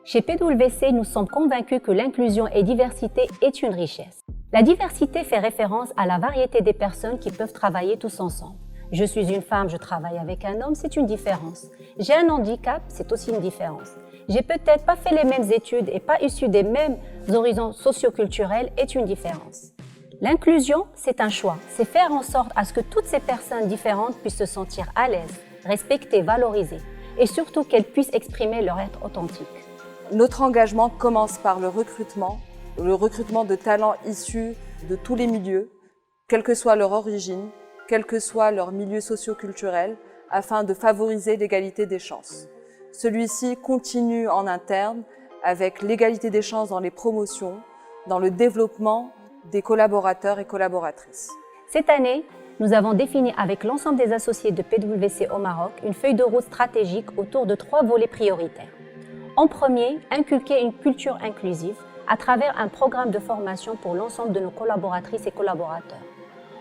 Chez PwC, nous sommes convaincus que l'inclusion et diversité est une richesse. La diversité fait référence à la variété des personnes qui peuvent travailler tous ensemble. Je suis une femme, je travaille avec un homme, c'est une différence. J'ai un handicap, c'est aussi une différence. J'ai peut-être pas fait les mêmes études et pas issu des mêmes horizons socioculturels, est une différence. L'inclusion, c'est un choix. C'est faire en sorte à ce que toutes ces personnes différentes puissent se sentir à l'aise, respectées, valorisées et surtout qu'elles puissent exprimer leur être authentique. Notre engagement commence par le recrutement de talents issus de tous les milieux, quelle que soit leur origine, quel que soit leur milieu socio-culturel, afin de favoriser l'égalité des chances. Celui-ci continue en interne avec l'égalité des chances dans les promotions, dans le développement des collaborateurs et collaboratrices. Cette année, nous avons défini avec l'ensemble des associés de PwC au Maroc une feuille de route stratégique autour de 3 volets prioritaires. En premier, inculquer une culture inclusive à travers un programme de formation pour l'ensemble de nos collaboratrices et collaborateurs.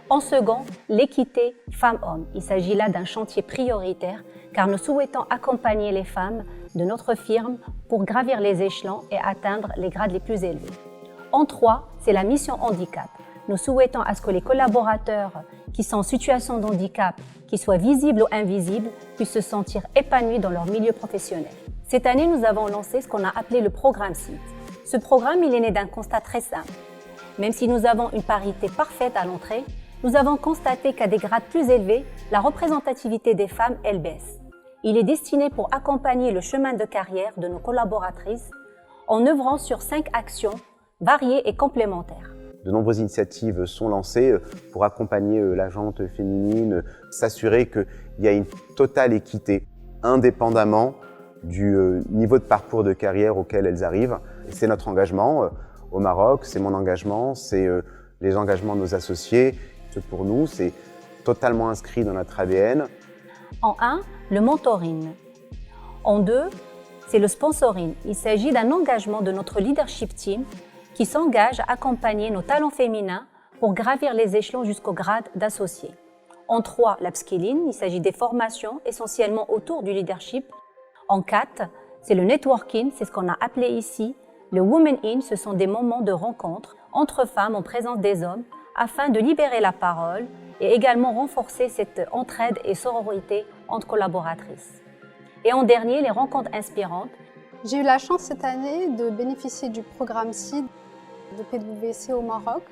En second, l'équité femmes-hommes. Il s'agit là d'un chantier prioritaire car nous souhaitons accompagner les femmes de notre firme pour gravir les échelons et atteindre les grades les plus élevés. En trois, c'est la mission handicap. Nous souhaitons à ce que les collaborateurs qui sont en situation de handicap, qu'ils soient visibles ou invisibles, puissent se sentir épanouis dans leur milieu professionnel. Cette année, nous avons lancé ce qu'on a appelé le programme SEED. Ce programme, il est né d'un constat très simple. Même si nous avons une parité parfaite à l'entrée, nous avons constaté qu'à des grades plus élevés, la représentativité des femmes, elle baisse. Il est destiné pour accompagner le chemin de carrière de nos collaboratrices en œuvrant sur 5 actions variées et complémentaires. De nombreuses initiatives sont lancées pour accompagner la gente féminine, s'assurer qu'il y a une totale équité, indépendamment du niveau de parcours de carrière auquel elles arrivent. C'est notre engagement au Maroc, c'est mon engagement, c'est les engagements de nos associés. Pour nous, c'est totalement inscrit dans notre ADN. En 1, le mentoring. En 2, c'est le sponsoring. Il s'agit d'un engagement de notre leadership team qui s'engage à accompagner nos talents féminins pour gravir les échelons jusqu'au grade d'associé. En 3, l'upskilling. Il s'agit des formations essentiellement autour du leadership. En 4, c'est le networking, c'est ce qu'on a appelé ici le Women In. Ce sont des moments de rencontre entre femmes en présence des hommes afin de libérer la parole et également renforcer cette entraide et sororité entre collaboratrices. Et en dernier, les rencontres inspirantes. J'ai eu la chance cette année de bénéficier du programme SEED de PwC au Maroc.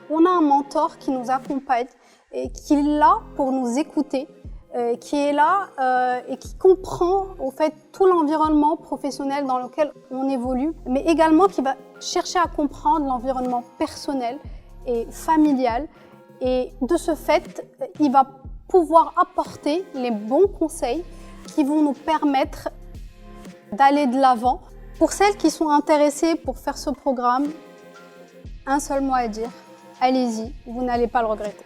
On a un mentor qui nous accompagne et qui est là pour nous écouter, qui est là et qui comprend au fait tout l'environnement professionnel dans lequel on évolue, mais également qui va chercher à comprendre l'environnement personnel et familial. Et de ce fait, il va pouvoir apporter les bons conseils qui vont nous permettre d'aller de l'avant. Pour celles qui sont intéressées pour faire ce programme, un seul mot à dire, allez-y, vous n'allez pas le regretter.